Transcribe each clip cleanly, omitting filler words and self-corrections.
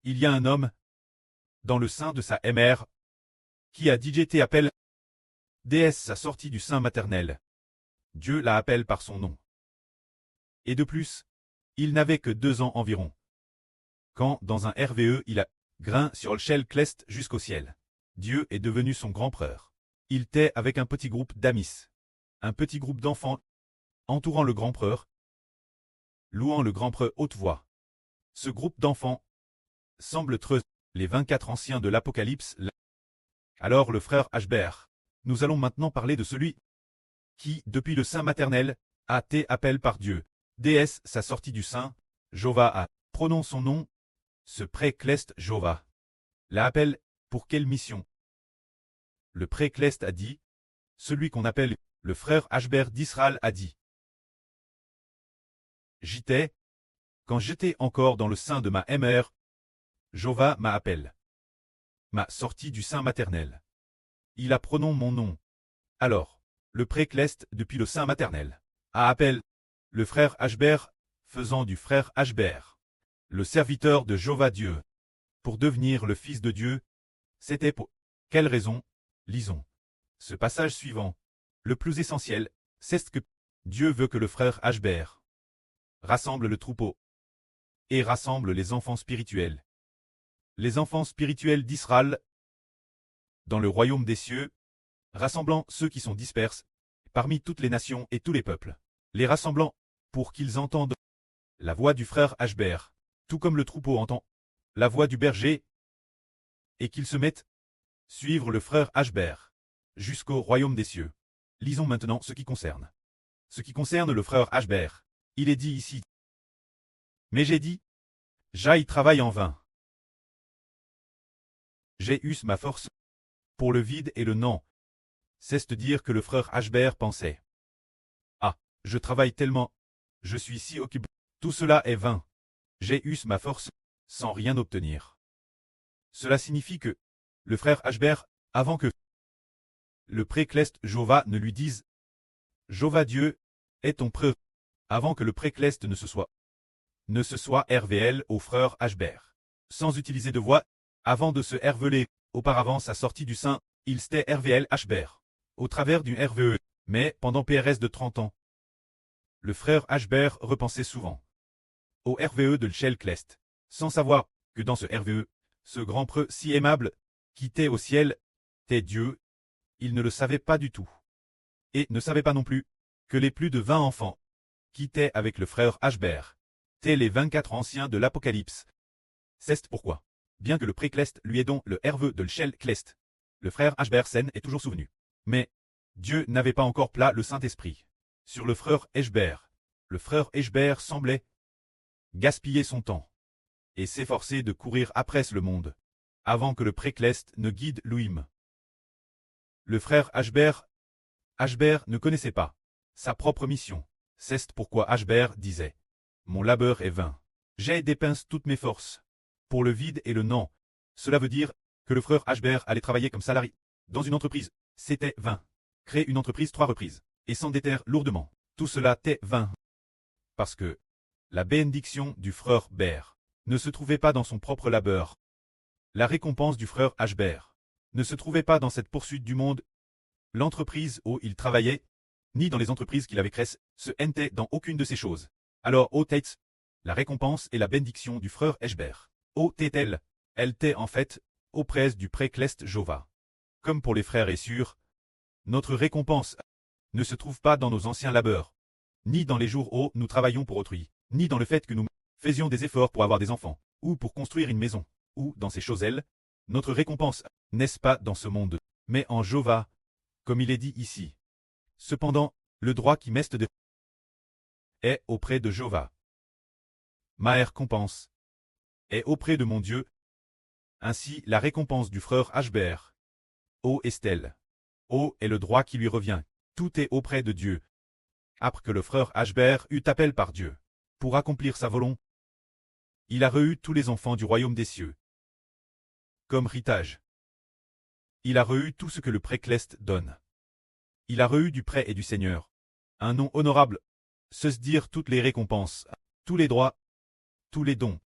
Il y a un homme, dans le sein de sa mère, qui a été appelle déesse sa sortie du sein maternel. Dieu la appelle par son nom. Et de plus, il n'avait que 2 ans environ. Quand, dans un RVE, il a grain sur le ciel cleste jusqu'au ciel. Dieu est devenu son grand preur. Il était avec un petit groupe d'amis. Un petit groupe d'enfants, entourant le grand preur, louant le grand preux haute voix. Ce groupe d'enfants semble être les 24 anciens de l'Apocalypse. Alors le frère Ashbert. Nous allons maintenant parler de celui qui, depuis le sein maternel, a été appelé par Dieu. Déesse sa sortie du sein, Jova a, prononce son nom, ce pré-cleste Jova. La appelle, pour quelle mission? Le pré-cleste a dit, celui qu'on appelle le frère Ashbert d'Israël a dit. J'étais, quand j'étais encore dans le sein de ma mère, Jova m'a appelé. M'a sorti du sein maternel. Il a prononcé mon nom. Alors, le pré-cleste depuis le sein maternel a appelé le frère Ashbert, faisant du frère Ashbert le serviteur de Jova Dieu. Pour devenir le fils de Dieu, c'était pour quelle raison? Lisons ce passage suivant. Le plus essentiel, c'est ce que Dieu veut que le frère Ashbert rassemble le troupeau et rassemble les enfants spirituels. Les enfants spirituels d'Israël dans le royaume des cieux, rassemblant ceux qui sont disperses parmi toutes les nations et tous les peuples, les rassemblant pour qu'ils entendent la voix du frère Ashbert, tout comme le troupeau entend la voix du berger, et qu'ils se mettent suivre le frère Ashbert jusqu'au royaume des cieux. Lisons maintenant ce qui concerne le frère Ashbert. Il est dit ici. Mais j'ai dit, j'aille travaille en vain. J'ai eu ma force pour le vide et le non. C'est-à-dire que le frère Ashbert pensait. Ah, je travaille tellement, je suis si occupé, tout cela est vain. J'ai eu ma force, sans rien obtenir. Cela signifie que, le frère Ashbert, avant que le pré-cleste Jova ne lui dise Jova Dieu, est ton preux, avant que le pré-cleste ne se soit RVL au frère Ashbert. Sans utiliser de voix, avant de se RVL, auparavant sa sortie du sein, il s'était RVL Ashbert, au travers du RVE, mais pendant PRS de 30 ans. Le frère Ashbert repensait souvent au RVE de l'Shell Clest, sans savoir que dans ce RVE, ce grand preux si aimable, qui était au ciel, était Dieu, il ne le savait pas du tout. Et ne savait pas non plus que les plus de 20 enfants qui étaient avec le frère Ashbert étaient les 24 anciens de l'Apocalypse. C'est pourquoi, bien que le pré-clest lui ait donc le RVE de l'Shell Clest, le frère Ashbert Sen est toujours souvenu. Mais Dieu n'avait pas encore plat le Saint-Esprit sur le frère Ashbert. Le frère Ashbert semblait gaspiller son temps et s'efforcer de courir après le monde, avant que le pré-clest ne guide Louim. Le frère Ashbert ne connaissait pas sa propre mission. C'est pourquoi Ashbert disait « Mon labeur est vain. J'ai dépensé toutes mes forces pour le vide et le non. » Cela veut dire que le frère Ashbert allait travailler comme salarié dans une entreprise. C'était vain. Créer une entreprise 3 reprises et s'endetter lourdement. Tout cela était vain. Parce que la bénédiction du frère Ber ne se trouvait pas dans son propre labeur. La récompense du frère Ashbert ne se trouvait pas dans cette poursuite du monde. L'entreprise où il travaillait, ni dans les entreprises qu'il avait créées, se n'était dans aucune de ces choses. Alors, ô tête, la récompense et la bénédiction du frère Ashbert. Ô tête-elle, elle était en fait auprès du pré-clest Jova. Comme pour les frères et sœurs, notre récompense ne se trouve pas dans nos anciens labeurs, ni dans les jours où nous travaillons pour autrui, ni dans le fait que nous faisions des efforts pour avoir des enfants, ou pour construire une maison, ou dans ces choses-elles. Notre récompense, n'est-ce pas dans ce monde, mais en Jova, comme il est dit ici. Cependant, le droit qui m'est de est auprès de Jova. Ma récompense est auprès de mon Dieu. Ainsi, la récompense du frère Ashbert. Ô Estelle. Ô est le droit qui lui revient. Tout est auprès de Dieu. Après que le frère Ashbert eut appel par Dieu pour accomplir sa volonté, il a reçu tous les enfants du royaume des cieux comme héritage. Il a reçu tout ce que le pré-clest donne. Il a reçu du prêt et du Seigneur un nom honorable, se dire toutes les récompenses, tous les droits, tous les dons.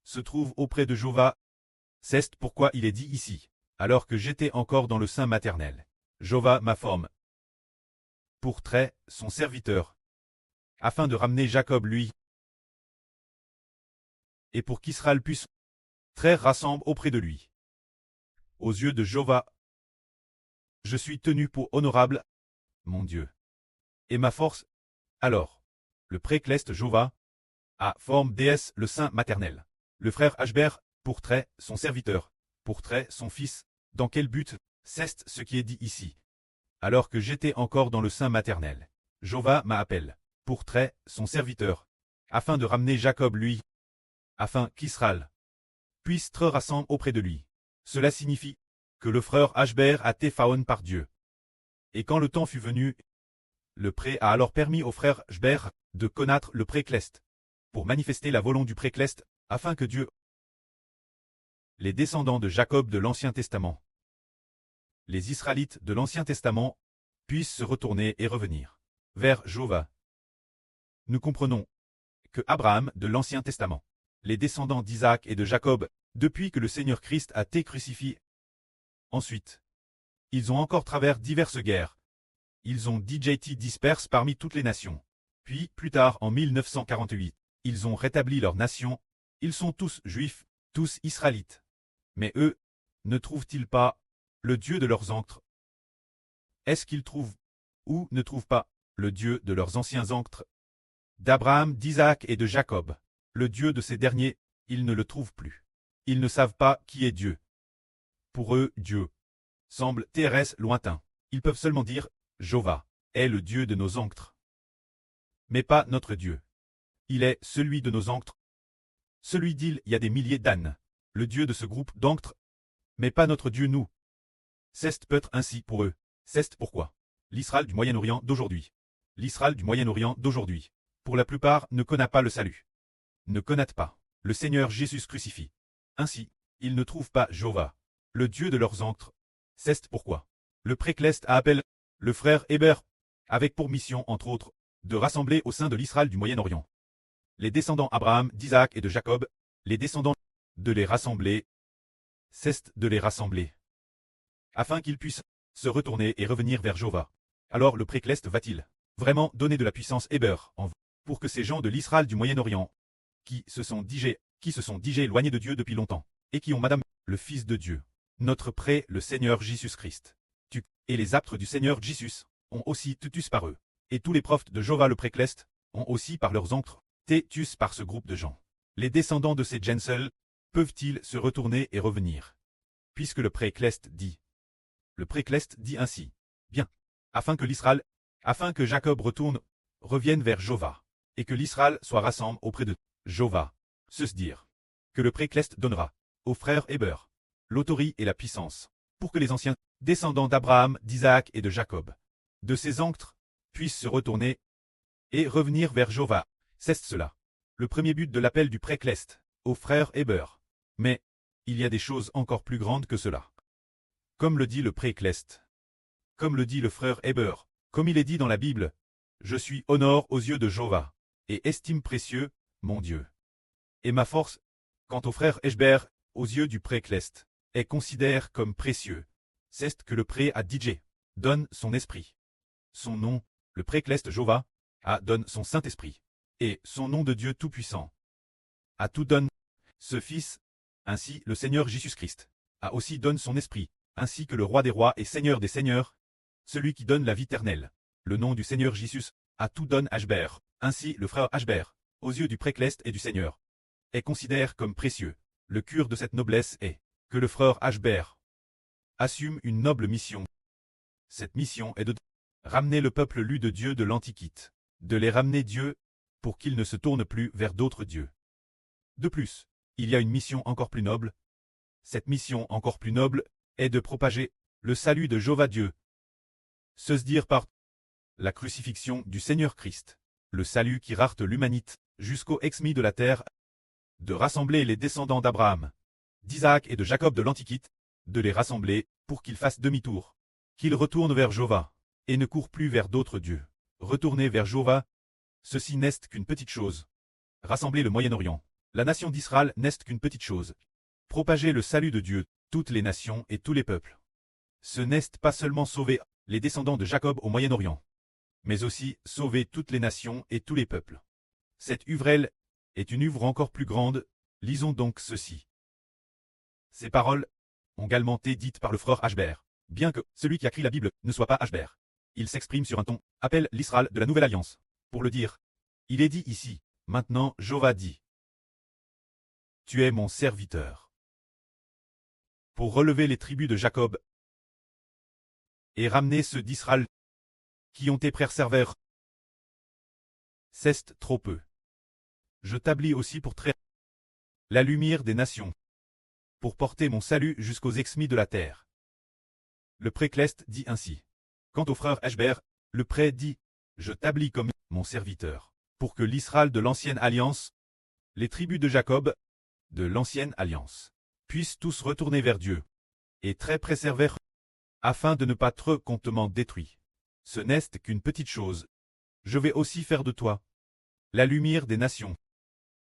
se trouve auprès de Jova. C'est pourquoi il est dit ici, alors que j'étais encore dans le sein maternel. Jova ma forme. Pour trait, son serviteur. Afin de ramener Jacob lui. Et pour qu'Israël puisse trait rassemble auprès de lui. Aux yeux de Jova, je suis tenu pour honorable, mon Dieu. Et ma force, alors, le précleste Jova, a forme déesse le sein maternel. Le frère Ashber, pour trait, son serviteur, pour trait, son fils, dans quel but, c'est ce qui est dit ici. Alors que j'étais encore dans le sein maternel. Jova m'appelle, pour trait, son serviteur, afin de ramener Jacob lui, afin qu'Israël puisse te rassembler auprès de lui. Cela signifie que le frère Ashber a été faon par Dieu. Et quand le temps fut venu, le pré a alors permis au frère Ashber de connaître le précleste, pour manifester la volonté du précleste, afin que Dieu, les descendants de Jacob de l'Ancien Testament, les Israélites de l'Ancien Testament, puissent se retourner et revenir vers Jova. Nous comprenons que Abraham de l'Ancien Testament, les descendants d'Isaac et de Jacob, depuis que le Seigneur Christ a été crucifié. Ensuite, ils ont encore travers diverses guerres. Ils ont été disperses parmi toutes les nations. Puis, plus tard, en 1948, ils ont rétabli leur nation. Ils sont tous juifs, tous israélites. Mais eux, ne trouvent-ils pas le Dieu de leurs ancêtres? Est-ce qu'ils trouvent, ou ne trouvent pas, le Dieu de leurs anciens ancêtres? D'Abraham, d'Isaac et de Jacob, le Dieu de ces derniers, ils ne le trouvent plus. Ils ne savent pas qui est Dieu. Pour eux, Dieu semble terrestre lointain. Ils peuvent seulement dire, Jova est le Dieu de nos ancêtres. Mais pas notre Dieu. Il est celui de nos ancêtres. Celui d'il y a des milliers d'ânes. Le Dieu de ce groupe d'ancêtres. Mais pas notre Dieu nous. C'est peut-être ainsi pour eux. C'est pourquoi l'Israël du Moyen-Orient d'aujourd'hui. L'Israël du Moyen-Orient d'aujourd'hui, pour la plupart, ne connaît pas le salut. Ne connaît pas le Seigneur Jésus crucifié. Ainsi, ils ne trouvent pas Jova, le Dieu de leurs ancêtres. C'est pourquoi le précleste appelle le frère Héber, avec pour mission, entre autres, de rassembler au sein de l'Israël du Moyen-Orient les descendants Abraham, d'Isaac et de Jacob, les descendants, de les rassembler, c'est de les rassembler, afin qu'ils puissent se retourner et revenir vers Jova. Alors le précleste va-t-il vraiment donner de la puissance Héber pour que ces gens de l'Israël du Moyen-Orient, qui se sont digés éloignés de Dieu depuis longtemps, et qui ont Madame, le Fils de Dieu, notre pré, le Seigneur Jésus-Christ, et les aptres du Seigneur Jésus, ont aussi tutus par eux, et tous les prophètes de Jova le précleste, ont aussi par leurs ancêtres, tutus par ce groupe de gens. Les descendants de ces gens seuls, peuvent-ils se retourner et revenir? Puisque le précleste dit. Le précleste dit ainsi. Bien. Afin que Jacob revienne vers Jova, et que l'Israël soit rassemblé auprès de Jova. Se dire que le précleste donnera aux frères Héber l'autorité et la puissance, pour que les anciens descendants d'Abraham, d'Isaac et de Jacob, de ces ancêtres, puissent se retourner et revenir vers Jova. C'est cela, le premier but de l'appel du précleste, aux frères Héber. Mais, il y a des choses encore plus grandes que cela. Comme le dit le précleste, comme le dit le frère Héber, comme il est dit dans la Bible, je suis honneur aux yeux de Jova, et estime précieux, mon Dieu. Et ma force, quant au frère Ashber, aux yeux du précleste, est considère comme précieux. C'est que le pré a DJ, donne son esprit. Son nom, le précleste Jova, donne son Saint-Esprit. Et son nom de Dieu Tout-Puissant. A tout donne ce Fils, ainsi le Seigneur Jésus-Christ, a aussi donne son esprit, ainsi que le Roi des rois et Seigneur des seigneurs, celui qui donne la vie éternelle. Le nom du Seigneur Jésus, a tout donne Ashber, ainsi le frère Ashber, aux yeux du précleste et du Seigneur, est considère comme précieux. Le cure de cette noblesse est que le frère Ashber assume une noble mission. Cette mission est de ramener le peuple lu de Dieu de l'Antiquité, de les ramener Dieu, pour qu'ils ne se tournent plus vers d'autres dieux. De plus, il y a une mission encore plus noble. Cette mission encore plus noble est de propager le salut de Jova Dieu. Se dire par la crucifixion du Seigneur Christ, le salut qui rarte l'humanité jusqu'au exmis de la terre, de rassembler les descendants d'Abraham, d'Isaac et de Jacob de l'Antiquité, de les rassembler pour qu'ils fassent demi-tour, qu'ils retournent vers Jova, et ne courent plus vers d'autres dieux. Retourner vers Jova, ceci n'est qu'une petite chose. Rassembler le Moyen-Orient, La nation d'Israël n'est qu'une petite chose. Propager le salut de Dieu, toutes les nations et tous les peuples. Ce n'est pas seulement sauver les descendants de Jacob au Moyen-Orient, mais aussi sauver toutes les nations et tous les peuples. Cette œuvre est une œuvre encore plus grande, lisons donc ceci. Ces paroles ont également été dites par le frère Ashbert, bien que celui qui a écrit la Bible ne soit pas Ashbert. Il s'exprime sur un ton, appelle l'Israël de la Nouvelle Alliance. Pour le dire, il est dit ici, maintenant Jéhovah dit. Tu es mon serviteur. Pour relever les tribus de Jacob et ramener ceux d'Israël qui ont été préservés. C'est trop peu. Je t'établis aussi pour traiter la lumière des nations, pour porter mon salut jusqu'aux exmis de la terre. Le précleste dit ainsi. Quant au frère Ashbert, le prêtre dit, je t'établis comme mon serviteur, pour que l'Israël de l'ancienne alliance, les tribus de Jacob, de l'ancienne alliance, puissent tous retourner vers Dieu, et très préserver, afin de ne pas être comptement détruits. Ce n'est qu'une petite chose. Je vais aussi faire de toi la lumière des nations,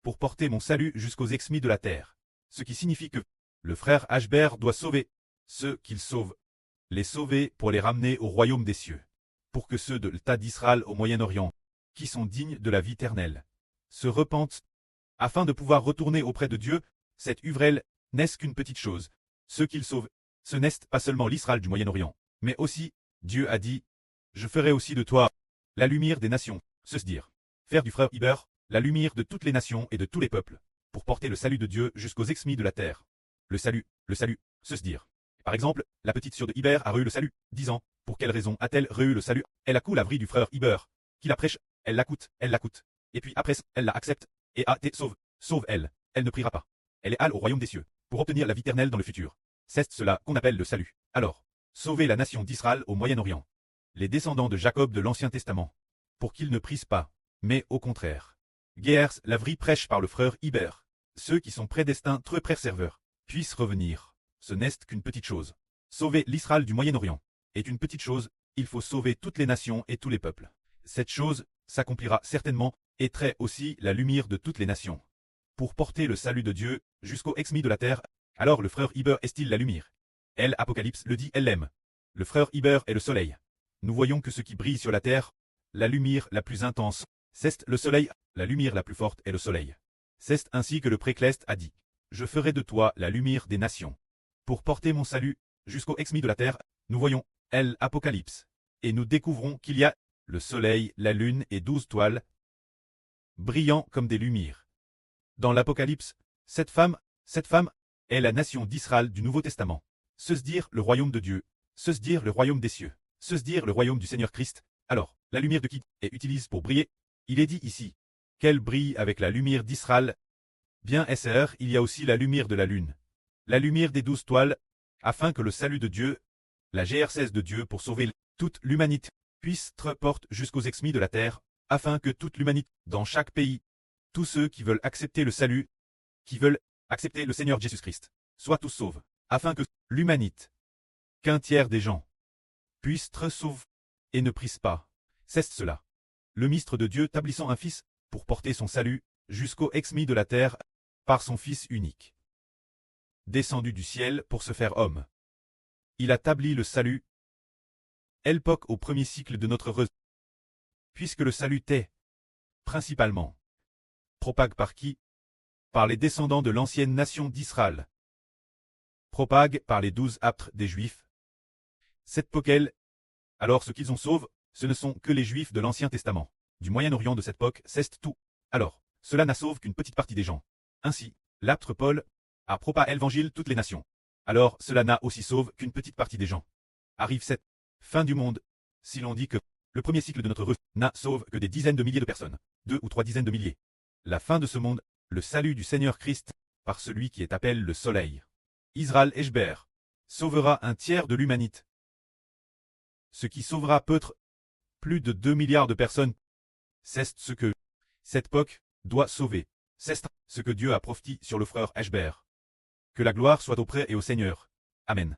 pour porter mon salut jusqu'aux exmis de la terre. Ce qui signifie que le frère Ashbert doit sauver ceux qu'il sauve, les sauver pour les ramener au royaume des cieux, pour que ceux de l'État d'Israël au Moyen-Orient, qui sont dignes de la vie éternelle, se repentent, afin de pouvoir retourner auprès de Dieu. Cette œuvre n'est qu'une petite chose. Ceux qu'il sauve, ce n'est pas seulement l'Israël du Moyen-Orient, mais aussi, Dieu a dit, je ferai aussi de toi la lumière des nations, se dire, faire du frère Iber la lumière de toutes les nations et de tous les peuples, pour porter le salut de Dieu jusqu'aux exmis de la terre. Le salut, se dire. Par exemple, la petite sœur de Iber a reçu le salut, disant, pour quelle raison a-t-elle reçu le salut? Elle a coulé la vie du frère Iber, qui la prêche, elle l'accoute, et puis après, elle la accepte, et a été sauve elle ne priera pas. Elle est allée au royaume des cieux, pour obtenir la vie éternelle dans le futur. C'est cela qu'on appelle le salut. Alors, sauver la nation d'Israël au Moyen-Orient, les descendants de Jacob de l'Ancien Testament, pour qu'ils ne prisent pas, mais au contraire. Guerres, la vraie prêche par le frère Iber, ceux qui sont prédestinés très préserveurs, puissent revenir. Ce n'est qu'une petite chose. Sauver l'Israël du Moyen-Orient est une petite chose, il faut sauver toutes les nations et tous les peuples. Cette chose s'accomplira certainement, et très aussi la lumière de toutes les nations. Pour porter le salut de Dieu jusqu'aux exmis de la terre, alors le frère Iber est-il la lumière? Elle, Apocalypse le dit, elle l'aime. Le frère Iber est le soleil. Nous voyons que ce qui brille sur la terre, la lumière la plus intense, c'est le soleil, la lumière la plus forte est le soleil. C'est ainsi que le précleste a dit. Je ferai de toi la lumière des nations. Pour porter mon salut jusqu'aux exmis de la terre, nous voyons, elle, Apocalypse. Et nous découvrons qu'il y a le soleil, la lune et 12 toiles, brillant comme des lumières. Dans l'Apocalypse, cette femme est la nation d'Israël du Nouveau Testament. Se dire le royaume de Dieu, se dire le royaume des cieux, se dire le royaume du Seigneur Christ. Alors, la lumière de qui est utilisée pour briller? Il est dit ici qu'elle brille avec la lumière d'Israël. Bien SR, il y a aussi la lumière de la lune, la lumière des 12 toiles, afin que le salut de Dieu, la GRCS de Dieu pour sauver toute l'humanité, puisse être porte jusqu'aux exmis de la terre, afin que toute l'humanité, dans chaque pays, tous ceux qui veulent accepter le salut, qui veulent accepter le Seigneur Jésus-Christ, soient tous sauvés, afin que l'humanité, qu'un tiers des gens, puissent être sauvés et ne prisent pas. C'est cela. Le ministre de Dieu établissant un fils pour porter son salut jusqu'aux exmis de la terre par son Fils unique, descendu du ciel pour se faire homme. Il a établi le salut, époque au premier cycle de notre heureuse, puisque le salut est, principalement, propague par qui? Par les descendants de l'ancienne nation d'Israël. Propague par les 12 aptres des Juifs. Cette poquelle, alors ce qu'ils ont sauve, ce ne sont que les Juifs de l'Ancien Testament. Du Moyen-Orient de cette époque, c'est tout. Alors, cela n'a sauve qu'une petite partie des gens. Ainsi, l'apôtre Paul a propagé l'évangile toutes les nations. Alors, cela n'a aussi sauve qu'une petite partie des gens. Arrive cette fin du monde, si l'on dit que le premier cycle de notre n'a sauve que des dizaines de milliers de personnes, 2 ou 3 dizaines de milliers. La fin de ce monde, le salut du Seigneur Christ, par celui qui est appelé le soleil. Israël Eshber sauvera un tiers de l'humanité. Ce qui sauvera peut-être plus de 2 milliards de personnes. C'est ce que cette époque doit sauver. C'est ce que Dieu a prophétisé sur le frère Eshber. Que la gloire soit auprès et au Seigneur. Amen.